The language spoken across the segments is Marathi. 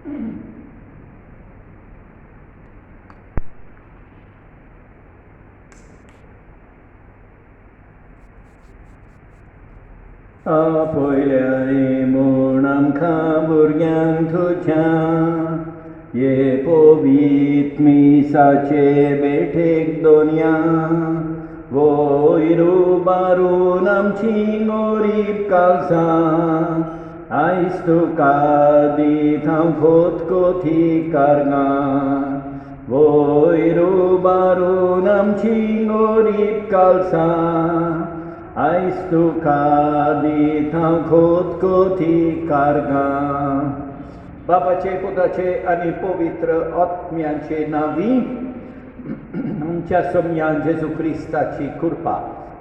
आपयले म्हूण आमकां भुरग्यांक तुज्या येपोवीत मिसाचे बेठेक दोनया वयर बारून आमची गोरीब काळजां आयज तुका दीत हांव खोतकोती कारगां वयर बारून आमची गोरीब काळजां आयज तुका दीत हांव खोतकोती कारगां बापाचे पुताचे आनी पवित्र आत्म्याचे नांवी आमच्या सोम्या जेजू क्रिस्ताची कृपा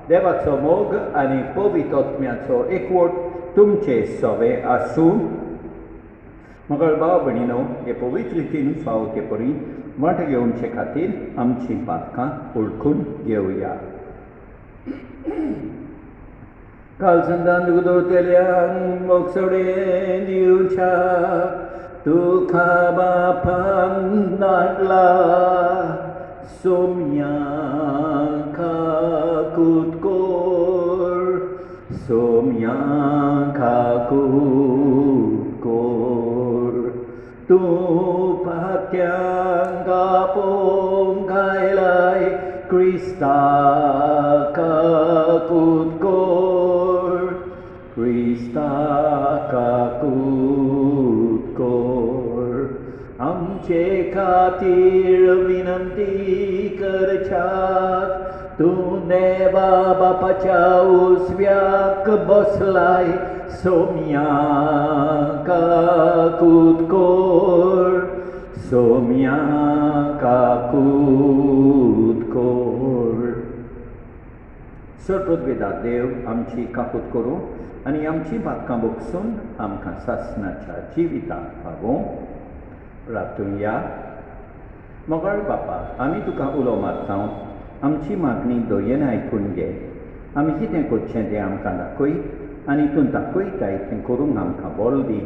देवाचो मोग आनी पवित्र आत्म्याचो एकवट तुमचे सवे आसूं मगळ भाव भयणीनो हे पवित्र रितीन फावो ते परी वांटो घेवचे खातीर आमची पातकां ओळखून घेवया. कालसंदान दुगदोरतेल्यांक मोगसोडे दिवच्या तुका बापांक धाडला सोम्या काकूत कोर सोम्या काकूत कोर तूं पात्यांक आपोवंक आयलाय क्रिस्ता काकूत कोर क्रिस्ता काकूत कोर आमचे खातीर विनंती करच्यात तूं देवा बापाच्या उजव्याक बसलाय सोम्या काकूत कोर सोम्या काकूत कोर. सर्वोद्वेदात देव आमची काकूत करूं आनी आमची बातकां बगसून आमकां सासणाच्या जिविताक पावों. प्रार्थुया. मोगाळ बापा आमी तुका उलो मारता आमची मागणी दोयेन आयकून घे आमी कितें करचें तें आमकां दाखय आनी तूं दाखयताय तें करूंक आमकां बळ दी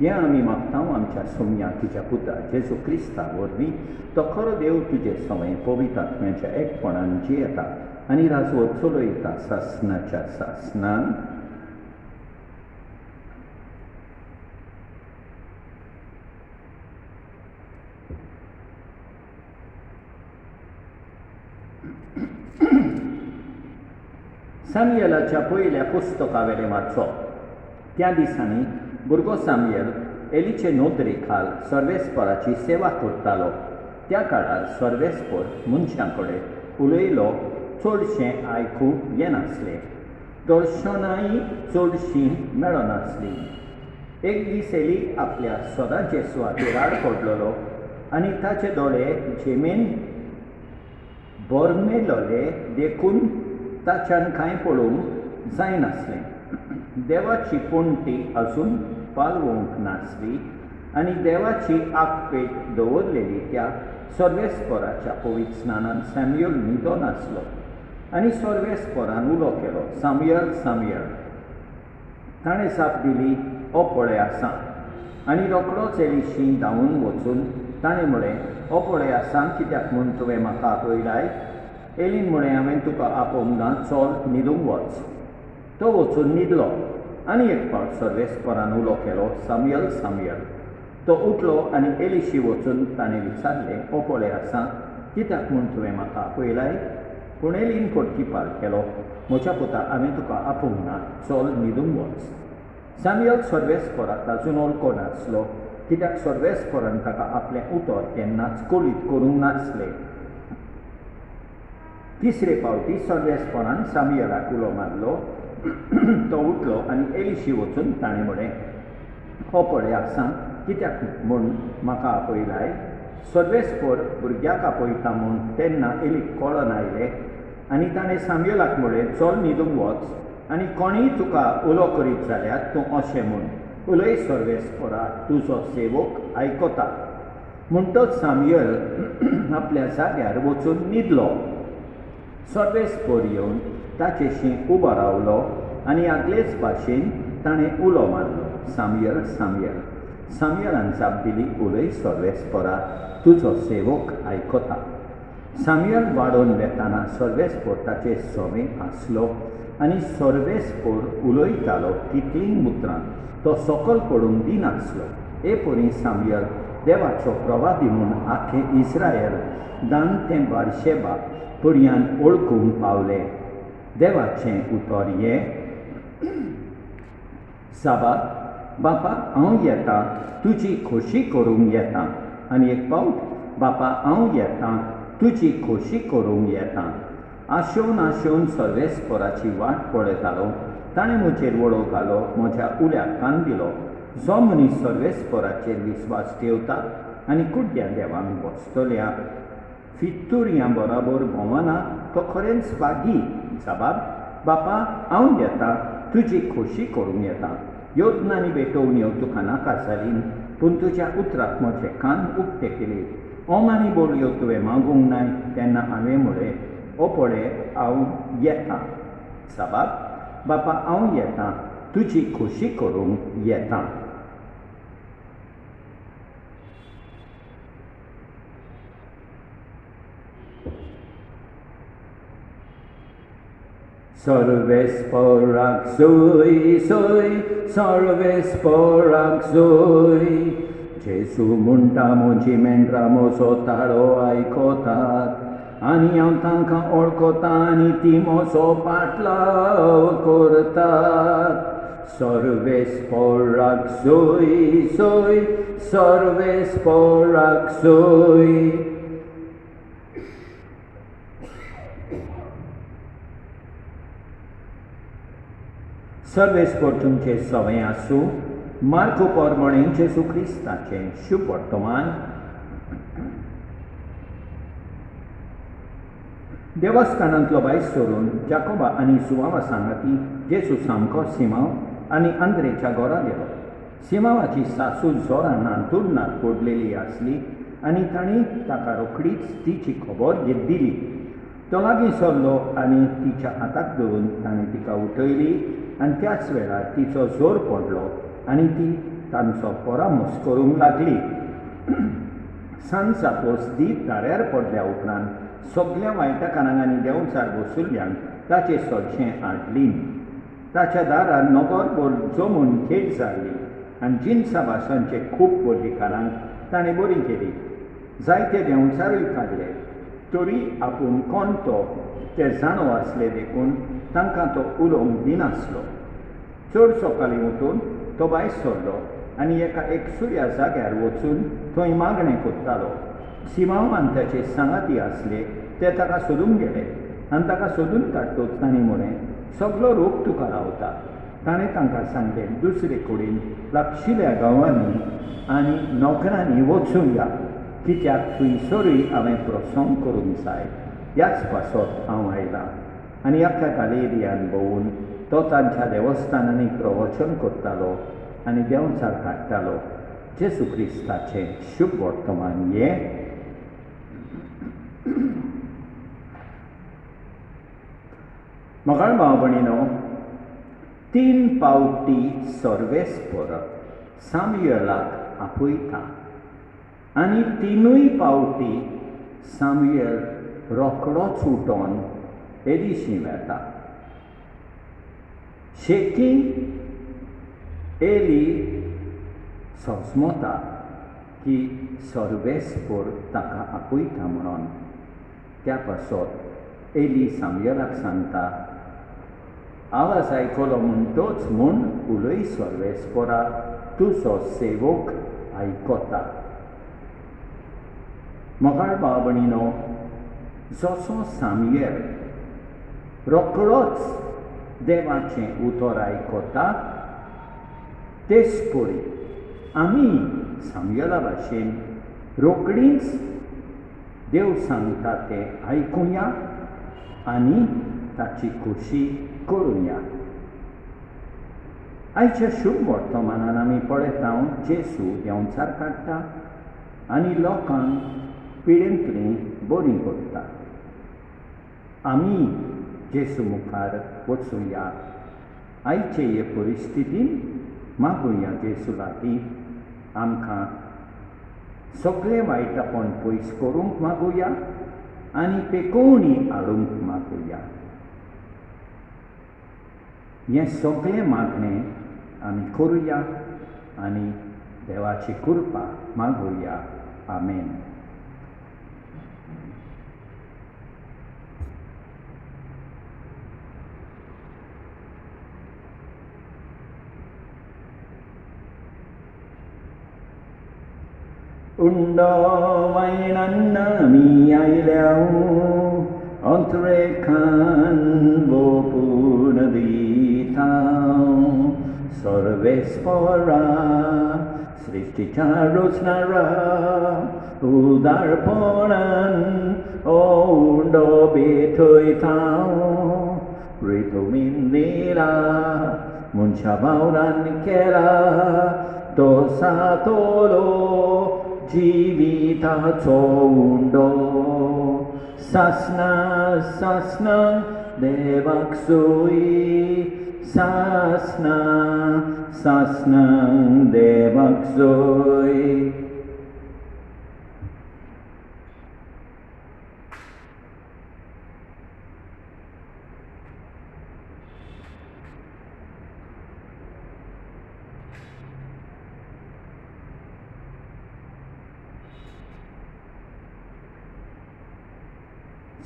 हें आमी मागता आमच्या सोम्या तुज्या पुता जेजू क्रिस्ता वरवीं तो खरो देव तुजे सवय पवित्र आत्म्याच्या एकपणान जियेता आनी राजवट चलयता सासणाच्या सासणान. सामुएलाच्या पयल्या पुस्तकावेलें वाचप. त्या दिसांनी भुरगो सामुएल एलीचे नोदरे खाल सर्वेस्पराची सेवा करतालो. त्या काळार सर्वेस्पर मनशां कडेन उलयलो चडशें आयकूंक येनासलें. दर्शनाय चडशीं मेळनासलीं. एक दीस एली आपल्या सदांचे सुवातेर आड पडलोलो आनी ताचे दोळे जेमेन बरमेलोले देखून ताच्यान कांय पळोवंक जायनासलें. देवाची पणटी आजून पालवंक नासली आनी देवाची आगपेट दवरलेली त्या सर्वेस्पराच्या पवित्र स्नानान सॅम्युएल न्हिदो नासलो आनी सर्वेस्परान उलो केलो सामुएल सामुएल. ताणें जाप दिली ओ पळय आसां आनी रोखडोच एलीशी धांवून वचून ताणें म्हळें ओ पळय आसां कित्याक म्हूण तुवें म्हाका आपयलाय. एलीन म्हळें हांवें तुका आपोवंक ना चल न्हिदूंक वच. तो वचून न्हिदलो आनी एक फावट सर्वेस्परान उलो केलो सामुएल सामुएल. तो उठलो आनी एलीशी वचून ताणें विचारलें ओ पळय आसां कित्याक म्हूण तुवें म्हाका आपयलाय. पूण एलीन परतीपार केलो म्हज्या पुता हांवें तुका आपोवंक ना चल न्हिदूंक वच. सामुएल सर्वेस्पराक आजून वळखो नासलो कित्याक सर्वेस्परान ताका आपलें उतर केन्नाच कळीत करूंक नासलें. तिसरे फावटी सर्वेस्परान सामुएलाक उलो मारलो. तो उठलो आनी एलीशी वचून ताणें म्हळें हो पळय आसां कित्याक म्हूण म्हाका आपयलाय. सर्वेस्पर भुरग्याक आपयता म्हूण तेन्ना एलीक कळोन आयलें आनी ताणें सामुएलाक म्हळें चल न्हिदूंक वच आनी कोणीय तुका उलो करीत जाल्यार तूं अशें म्हूण उलय सर्वेस्परा तुजो सेवक आयकता. म्हणटच सामुएल आपल्या जाग्यार वचून न्हिदलो. सर्वेस्पर येवन ताचेशी उबो रावलो आनी आदलेच भाशेन ताणें उलो मारलो सामुएल सामुएल. सामुएलान जाप दिली, उलय सर्वेस्परा, तुजो सेवक आयकता. सामुएल वाडोवन वेताना सर्वेस्पोर ताचे सोवे आसलो आनी सर्वेस्पोर उलयतालो तितलीं उतरां तो सकल पडूंक दिनासलो. हे पोरी सामुएल देवाचो प्रवादी म्हूण आख्खें इस्रायल दान तें बारशेबा पर्यान ओळखूंक पावले. देवाचें उतर हे, साबार, बापा हांव येतां, तुजी खोशी करूंक येतां. आनी एक पावट, बापा हांव येतां, तुजी खोशी करूंक येतां. आशोवन सर्वेस्पराची वाट पळयतालो. ताणें म्हजेर वळो घालो, म्हज्या उल्याक कान दिलो. जो मनीस सर्वेस्पराचेर विस्वास ठेवता आनी कुड्ड्या देवाक बसतल्या फित्तुरयां बरोबर भोंवना तो खरेंच भागी. जबाब, बापा हांव येतां, तुजी खोशी करूंक येतां. योजनांनी भेटोवण्यो तुका नाका जालीं, पूण तुज्या उतराक म्हजे कान उक्ते केले. ओमानी बोलयो तुवें मागूंक नाय तेन्ना हांवें म्हळें, ओ पळय हांव येतां. जबाब, बापा हांव येतां, तुजी खोशी करूंक येतां. सर्वेस्पराक सोय सोय, सर्वेस्पराक सोय. जेसू म्हणटा म्हजी मेंढरां म्हजो ताळो आयकतात आनी हांव तांकां ओळखतां आनी ती म्हजो पाटलाव करतात. सर्वेस्पराक सोय सोय, सर्वेस्पराक सोय. सर्वेस्पर तुमचे सवय आसूं. मार्को पोरमोणें जेसू क्रिस्ताचें शुभ वर्तमान. देवस्थानांतलो भायर सरून जाकोबा आनी सुवावा सांगाती जेसू सामको सिमांव आनी आंद्रेच्या घरा गेलो. सिमांवाची सासू जोरान अंथरुणांत पडलेली आसली आनी तांणी ताका रोखडीच तिची खबर दिली. तो लागीं सरलो आनी तिच्या हाताक धरून ताणें तिका उठयली आनी त्याच वेळार तिचो जोर पडलो आनी ती तांचो परामोस करूंक लागली. सांज जापोस दीप दाऱ्यार पडल्या उपरांत सगळ्या वायटकारांक आनी देंवचार बसुल्ल्यांक ताचें सडशें आडलीं. ताच्या दारार नगरभर जमून खेळ जाल्ली आनी जिन्सा भासांचे खूब बोलिकारांक ताणें बरी केली. जायते देंवचारूय काडले. तरी आपूण कोण तो ते जाणो आसले देखून तांकां तो उलोवंक दिनासलो. चड सकाळीं उठून तो भायर सरलो आनी एका एकसुऱ्या जाग्यार वचून थंय मागणें करतालो. सिमांव आनी ताचे सांगाती आसले ते ताका सोदूंक गेले आनी ताका सोदून काडटूच तांणी म्हळें, सगळो लोक तुका रावता. ताणें तांकां सांगलें, दुसरे कडेन लागशिल्ल्या गांवांनी आनी नोकरांनी वचूंक या, कित्याक थंयसरूय हांवें प्रसंग करूंक जाय. ह्याच पासत हांव आयलां. आनी आख्ख्या गालिलियांत भोंवून तो तांच्या देवस्थानांनी प्रवचन करतालो आनी देंवचार काडटालो. जेसू क्रिस्ताचें शुभ वर्तमान हें. मोगाळ भाव भयणीनो, 3 पावटी सर्वेस्पर सामुएलाक आपयता आनी 3 पावटी सामुएल रोखडोच उठोन एलिशी वेता. शेकी एली सोजमोता की सर्वेस्पर ताका आपयता म्हणून. त्या पासत एली सामुएलाक सांगता, आवाज आयकलो म्हणटोच म्हूण उलय सर्वेस्परा, तुजो सेवक आयकता. मोगाळ भाव भयणीनो, जसो सामुएल रोखडोच देवाचें उतर आयकता, तेच पळय आमी सामुएला भाशेन रोखडींच देव सांगता तें आयकुया आनी ताची खोशी करुया. आयच्या शुभ वर्तमानान आमी पळयता जेसू देंवचार काडटा आनी लोकांक पिडेंतलीं बरीं करता. आमी जेसू मुखार वचुया. आयचे हे परिस्थितीन मागुया जेसू लागीं, आमकां सगळे वायटापण पयस करूंक मागुया आनी पेकोवणी हाडूंक मागुया. हें सगळें मागणें आमी करुया आनी देवाची कृपा मागुया. आमेन. Undawainanna mi aileau Ontrekan vopunaditau Sarvespora Srishticharosnara Udarponan Undobitoitau Ritumindira Munchabauran kera Dosatolo Jivitacho undo Sasna sasna devaksui Sasna sasna devaksui.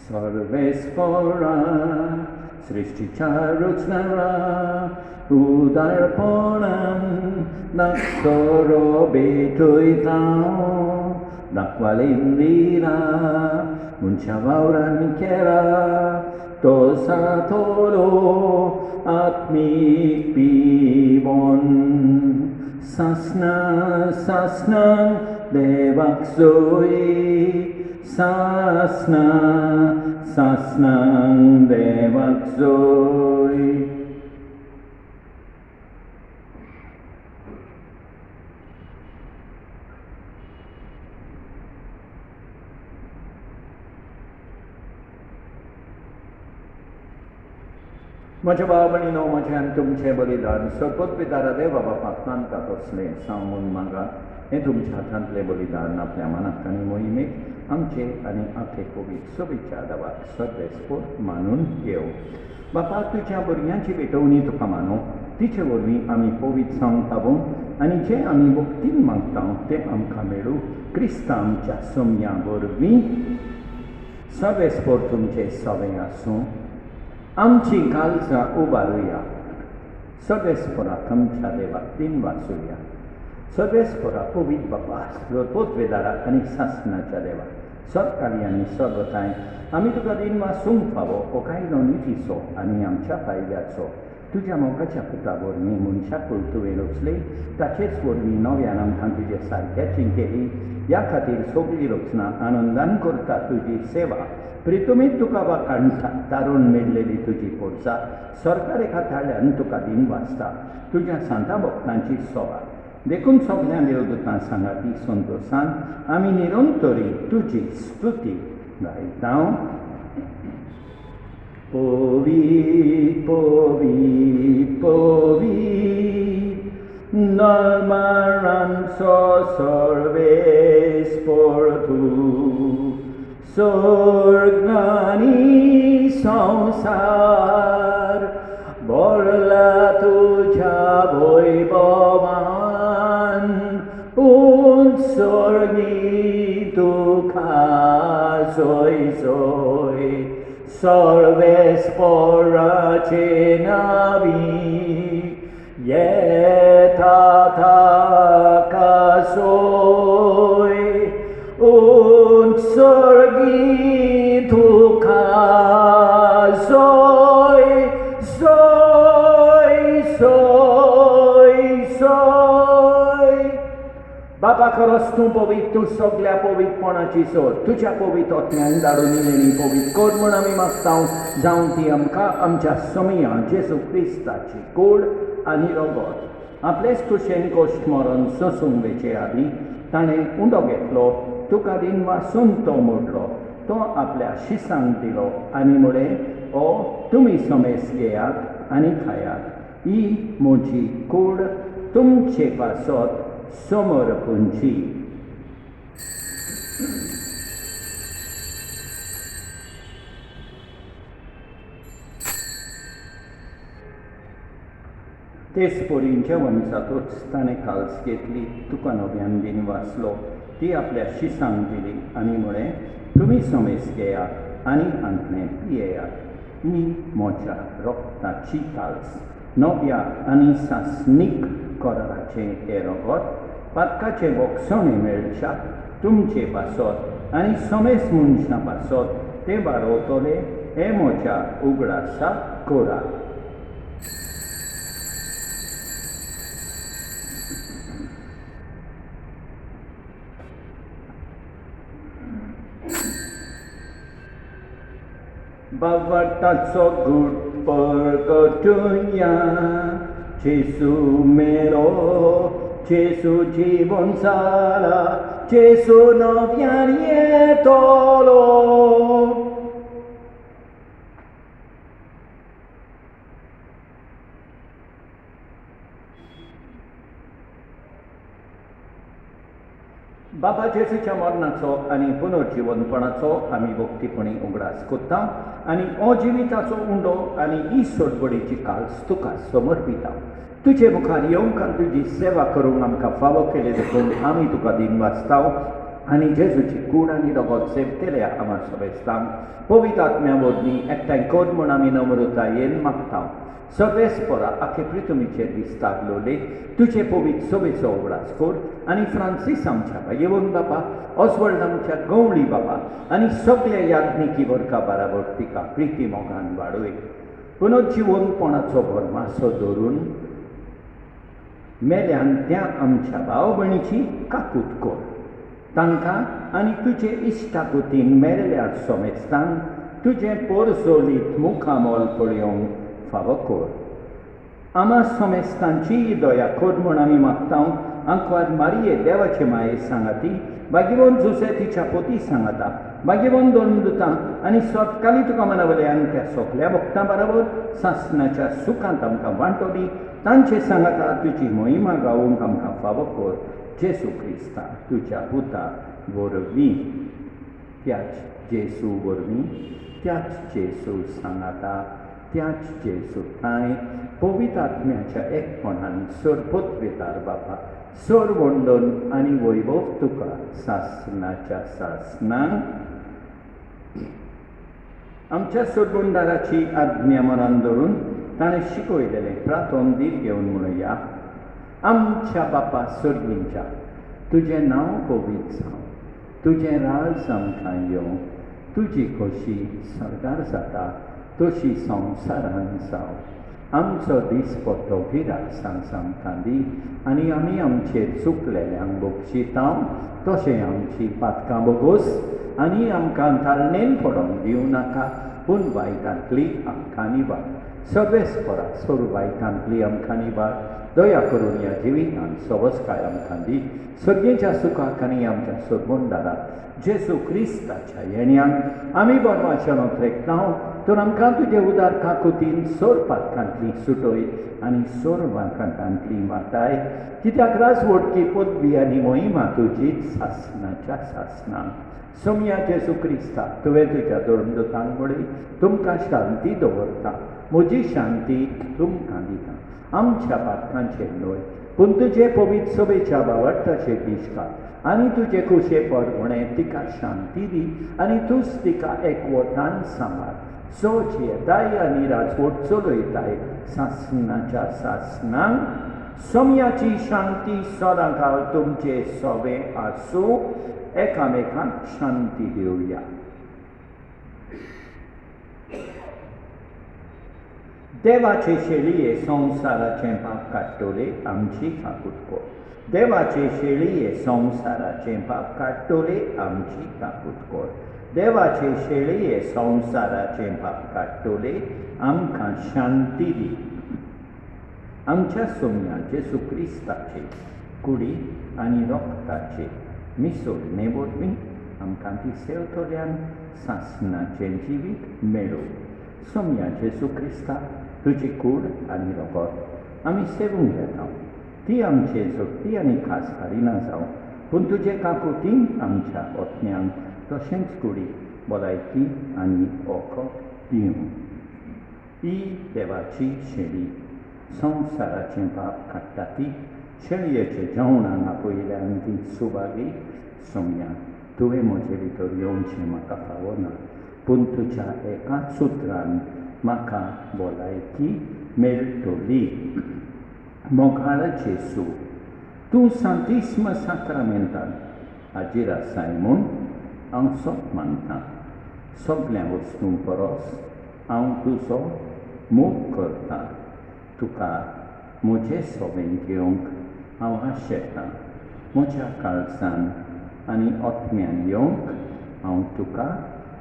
Sarvespora Srishticharosnara Udarponam Naksoro Betuitau Nakvalindira Munchavauran kera Tosatolo Atmik pivon Sasna sasna devaksui Sasna sasna devaksoi. म्हज्या भाव भयणीनो, म्हजें तुमचें बलिदान सतत पितारा देवा बापाक मानतात असलें सांगून मागात. हें तुमच्या हातांतलें बलिदान आपल्या मनाक आनी मोहिमेक आमचे आनी आपले कोवीड सोबीच्या दावाक सर्वेस्पोर्त मानून घेव. बापा, तुज्या भुरग्यांची भेटवणी तुका मानो. तिचे वरवीं आमी कोवीड सांग पावूं आनी जें आमी भक्तीन मागता तें आमकां मेळूं. क्रिस्ता आमच्या सोमया वरवीं सर्वेस्पोर्त तुमचें सवें आसूं. आमची काळजां उबारुया. सर्वेस्पोराक आमच्या देवाक दिन वाचुया. सर्वेस्पोरा पवित्र बापा, पोतवेदारा आनी सासणाच्या देवा, सरकारी आनी सर्वताय आमी तुका दिन वाचूंक फावो हो कायदो नितीचो आनी आमच्या फायद्याचो. तुज्या मोगाच्या पुता वरवीं मनशाक तुवें रचले, ताचेच वरवीं नव्यान आमकां तुजे सारक्याची केली. ह्या खातीर सगळी रचना आनंदान करता तुजी सेवा. प्रितुमीत तुका वाखाणटा तारून मेळलेली तुजी पोरसां सरकारे खात्यान तुका दिन वाचता. तुज्या सांता भक्तांची सोवा देखून सगळ्या देवदूतां सांगाती संतोशान आमी निरंतरी तुजी स्तुती गायता. Povit, povit, povit, nalmaram so सर्वेस्पोर्तु, स्वर्गानी संसार भरला तुझ्या वैभवान, उत्सर्गी तुका सोय सोय. सर्वेस्पोराचे नावी येता सोय, उत्सर्गी तुका सोय सोय सोय सोय. बापा, खरोच तूं पवित्र, तूं सगळ्या पवित्रपणाची सोड. तुज्या पवित्रत्म्यान धाडून इलेली पवित्र कर म्हूण आमी मागता. जावं ती आमकां आमच्या समया जेजू क्रिस्ताची कूड आनी रगत आपलेच कुशेन कोश्ट मरण सोसूंक वेचे आदीं ताणें उंडो घेतलो, तुका दिन वाचून तो मोडलो, तो आपल्या शिसांक दिलो आनी म्हळें, ओ तुमी समेस घेयात आनी खायात. ही म्हजी कूड. तुमचे पासत समर्पूंची. ते स्पोरींच्या वंशातूच ताणें काल्स घेतली, तुका नव्यान बीन वाचलो, ती आपल्या शिसांक दिली आनी म्हळें, तुमी समेस घेयात आनी हांतणें पियेयात. ही म्हज्या रोगताची काल्स. नव्या आनी सासनीक कोराचे हें रगत पातकाचे बोगसणे मेळच्या तुमचे पासत आनी समेस मनशां पासत ते बारोवतले हे म्हज्या उगडासाक कोरात. Bavartazo good परगटुया, जेसू मेलो, जेसू जीवन जाला, जेसू नव्यान येतलो. बाबा जेसूच्या मरणाचो आनी पुनर्जीवनपणाचो आमी भक्तीपणी उगडास कोत्ता आनी अजिविताचो उंडो आनी ही सोडबडीची काल्स तुका समर्पिता. तुजे मुखार येवंक तुजी सेवा करूंक आमकां फावो केले देखून आमी तुका दिन वाचताव आनी जेजूची कूड आनी रगत सेवकेल्या आमा सवेस्तांक पवित्र आत्म्या वरवीं एकठांय कर म्हूण आमी नम्रतायेन मागताव. सर्वेस्परा आखे पृथ्वीचेर विस्तार लोले तुजे पवित्र सवेचो उगडास कर आनी फ्रांसीस आमच्या भायेवन बाबा, ऑस्वल्ड आमच्या गवळी बाबा आनी सगळ्या याज्ञिकी वर्गा बाराबर तिका प्रिती मोगान वाडय. पुनर्जीवनपणाचो भरमासो धरून मेल्यान त्या आमच्या भाव भयणीची काकूट कर. तांकां आनी तुजे इश्टागतीन मेरल्या समेस्तान तुजें पोरसोलीत मुखामोल पळयोवंक फावो कर. आमा समेस्तांची दया कर म्हूण आमी मागताव. आंकवार मारये देवाचे माये सांगाती, भाग्यवन जुसे तिच्या पोती सांगाता, भाग्यवन दोन दुतां आनी सोदकाली तुका मनावल्यान त्या सोगल्या भक्तां बरोबर सासणाच्या सुखांत आमकां वांटोली. तांचे सांगाता तुजी महिमा गावूंक आमकां फावो कर. जेसू क्रिस्ता तुज्या पुता वरवीं, त्याच जेसू वरवीं, त्याच जेसू सांगाता, त्याच जेसू ताय पवित्र आत्म्याच्या एकपणान सरपत्वेदार बाबा सर वंदन आनी वैभव तुका सासणाच्या सासणांक. आमच्या सरबंदाराची आज्ञा मनान धरून ताणें शिकयलेलें प्रार्थन दीप घेवन म्हणुया. आमच्या बापा सर्गींच्या, तुजें नांव पवित्र जावं, तुजें राज आमकां येवं, तुजी खोशी सरकार जाता तशी संवसारांत जावं. आमचो दीस पडटो गिराक सांग आमकां दी आनी आमी आमचेर चुकलेल्यांक बक्षितांव, तशें आमची पातकां बोगोस आनी आमकां ताळणेन पडोवंक दिवं नाका, पूण वायटांतली आमकां निबार. सर्वेस्परा सोर वायटांतली आमकां निबार. दया करून ह्या जिवितांत सवस्काय आमकां दी. सर्गेच्या सुखाक आनी आमच्या सोरबंदाराक जेसू क्रिस्ताच्या येण्यान आमी बरवाचन उतरेकताव. तर आमकां तुजे उदार काकुतीन सोर पातकांतली सुटय आनी सोर वाकांतांतली वाटाय. कित्याक राजवटकी पदवी आनी मोहिमा तुजीच सासणाच्या सासणांक. सोम्या जेसू क्रिस्ता तुवें तुज्या धर्मदूतांक म्हणय, तुमकां शांती दवरता, म्हजी शांती तुमकां दिता. आमच्या पातकांचेर न्हय पूण तुजे पवित्र सभेच्या बावटाचेर दिश्कात आनी तुजे खुशे परमणे तिका शांती दी आनी तूंच तिका एकवटान सांबाळ. सोच येताय आनी राजवट चलयताय सासणाच्या सासणांक. सोम्याची शांती सदांकाळ तुमचे सोबे आसूं. एकामेकांक शांती दिवया. देवाचे शेळये संवसाराचें पाप काडटले आमची काकूट कर. देवाचे शेळये संवसाराचें पाप काडटले आमची काकूट कर. देवाचे शेळये संवसाराचें पाप काडटले आमकां शांती दी. आमच्या सोम्या जेसू क्रिस्ताचे कुडी आनी रोगताचे मिसोडणे वरवीं आमकां ती सेवतल्यान सासणाचें जिवीत मेळो. सोम्या जेसू क्रिस्ता तुजी कूड आनी रगत आमी सेवूंक येता. ती आमचे जोडटी आनी खासकारिना जावं, पूण तुजे काकुटीन आमच्या ओतम्यांक तशेंच कुडीक भलायकी आनी ओखद दिवं. ही देवाची शेळी संवसाराचें पाप काडटा ती शेळयेचे जेवणान आपयल्यान ती सुवागी सोम्या, तुवें म्हजे भितर येवचें म्हाका फावना, पूण तुज्या एकाच उतरान म्हाका भलायकी मेळटली. मोगाळ जेसू, तूं सांतिस्म साक्रामेंतान हाजीर आसाय म्हूण हांव सोप मानतां. सगळ्या वस्तूं परस हांव तुजो मोग करतां. तुका म्हजे सोबेन घेवंक हांव आशेतां. म्हज्या काळजान आनी ओतम्यान येवंक हांव तुका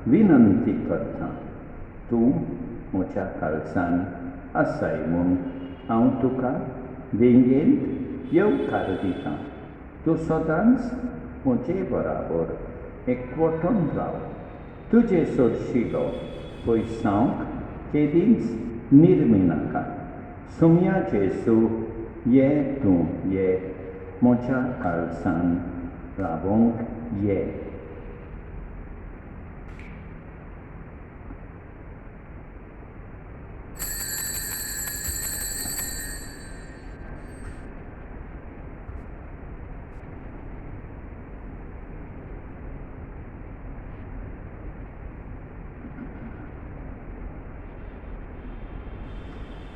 विनंती करतां. तूं म्हज्या काळजान आसाय म्हूण हांव तुका देंगेंत येवकार दितां. तूं सदांच म्हजे बराबर एकवटून राव. तुजे सोडशिलो पयसांवक केदींच निर्मी नाका. सोम्या जेसू, ये तूं ये म्हज्या काळजान रावोंक ये.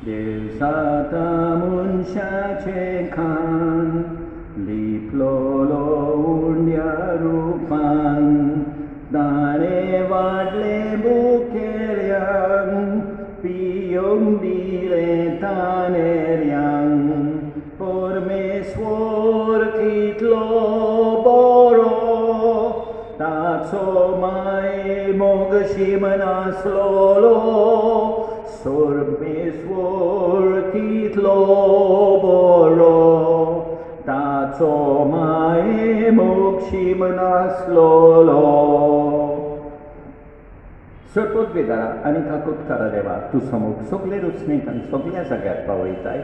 देवजाता मनशाचें खाण लिपलोलो उंड्या रुपान, ताणें वाडलें मुखेल्यांक पियोंक दिलें तानेऱ्यांक. परमेश्वर कितलो बरो, ताचो माये मोगशीम नासलोलो. परमेश्वर कितलो बरो, ताचो माये मोगशीम नासलोलो. सरपोत बेदारा आनी काकुटकारा देवा, तूं समोग सगळे रुचणेक आनी सगळ्या जाग्यार पावयताय.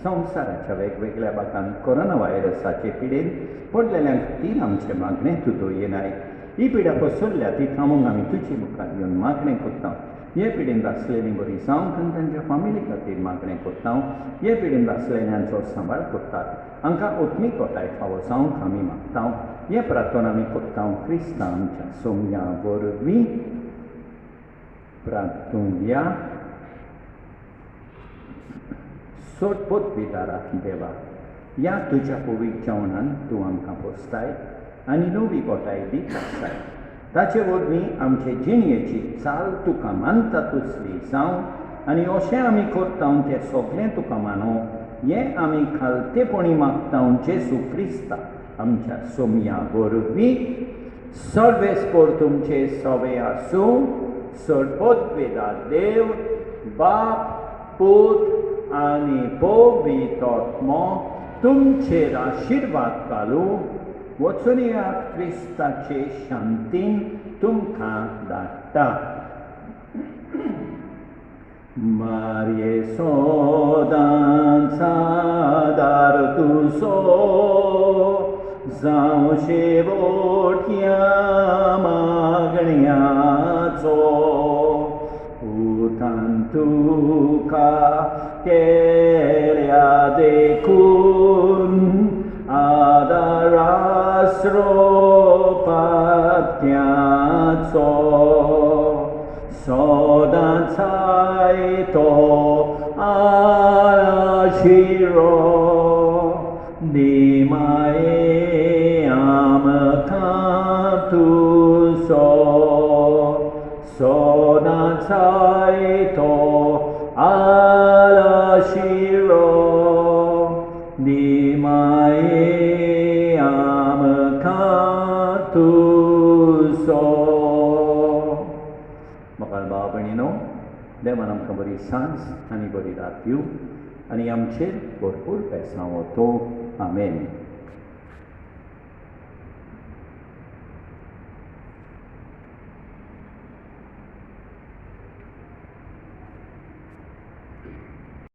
संवसाराच्या वेगवेगळ्या भागांत कोरोना व्हायरसाचे पिडेन पडलेल्या खातीर आमचे मागणें तूं दोयनाय. ही पिडा पसरल्या ती थांबोवंक आमी तुजे मुखार येवन मागणें करता. हे पिडेन आसलेलीं बरी जावंक आनी तांच्या फामिली खातीर मागणें करता. हे पिडेन आसलेल्यांचो सांबाळ करतात. हांकां ओतमी कोटाय फावो जावंक आमी मागता. हे प्रार्थना आमी करता क्रिस्तां आमच्या सोम्या वरवीं. प्रार्थुया. सोडपोत पिदारा देवा, ह्या तुज्या पवित्र जेवणान तूं आमकां पोसताय आनी नवी गोटाय दीत आसताय. ताचे वरवीं आमचे जिणयेची चाल तुका मानता तसली जावं आनी अशें आमी करता तें सगळें तुका मानो. हें आमी खालतेपणी मागता जेसू क्रिस्ता आमच्या सोम्या वरवीं. सर्वेस्पर तुमचे सवे आसूं. सरपोत वेदा देव, बाप, पूत आनी पवित्र आत्मो तुमचेर आशिर्वाद घालूं. वचून येयात क्रिस्ताचे शांतीन तुमकां धाडटा. मारये सदांच आदार तुजो जावं शेवटच्या मागण्याचो. उतान तुका केल्या देखून आदार आसरो पात्याचो. सदांच आयतो आशिरो दी माये आमकां तुजो. सदांच आयतो आशिरो दी माये आमकां तुजो. मोगाळ भाव भयणीनो, देवान आमकां बरी सांज आनी बरी रात दिवं आनी आमचेर भरपूर पेसां वतो. आमेन.